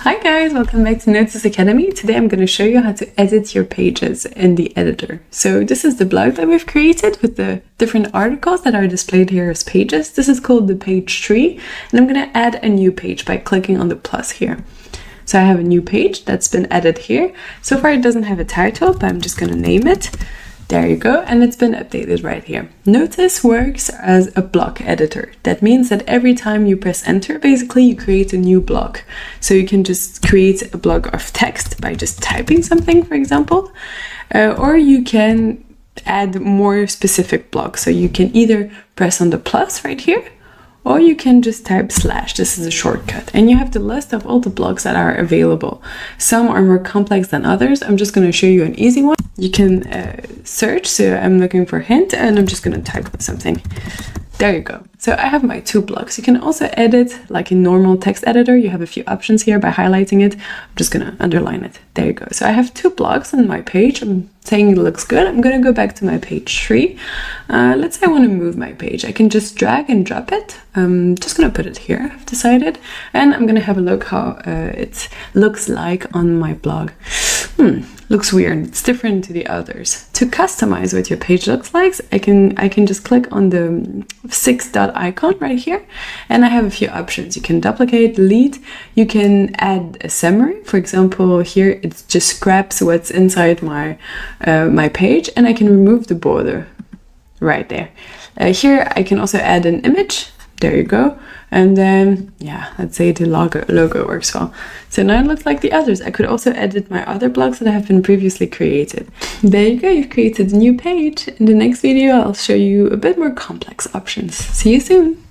Hi guys, welcome back to Notice Academy. Today I'm going to show you how to edit your pages in the editor. So this is the blog that we've created with the different articles that are displayed here as pages. This is called the page tree, and I'm going to add a new page by clicking on the plus here. So I have a new page that's been added here. So far it doesn't have a title, but I'm just going to name it. There you go, and it's been updated right here. Notice works as a block editor. That means that every time you press enter, basically you create a new block. So you can just create a block of text by just typing something, for example, or you can add more specific blocks. So you can either press on the plus right here, or you can just type /. This is a shortcut, and you have the list of all the blocks that are available. Some are more complex than others. I'm just going to show you an easy one. You can search, so I'm looking for hint, and I'm just going to type something. There you go. So I have my two blocks. You can also edit like in normal text editor. You have a few options here by highlighting it. I'm just going to underline it. There you go. So I have two blocks on my page. I'm saying it looks good. I'm going to go back to my page tree. Let's say I want to move my page. I can just drag and drop it. I'm just going to put it here, I've decided. And I'm going to have a look how it looks like on my blog. Looks weird. It's different to the others. To customize what your page looks like, I can just click on the 6 dot icon right here, and I have a few options. You can duplicate, delete. You can add a summary. For example, here it just grabs what's inside my my page, and I can remove the border right there. Here I can also add an image. There you go. And then, yeah, let's say the logo works well. So now it looks like the others. I could also edit my other blogs that have been previously created. There you go, you've created a new page. In the next video, I'll show you a bit more complex options. See you soon.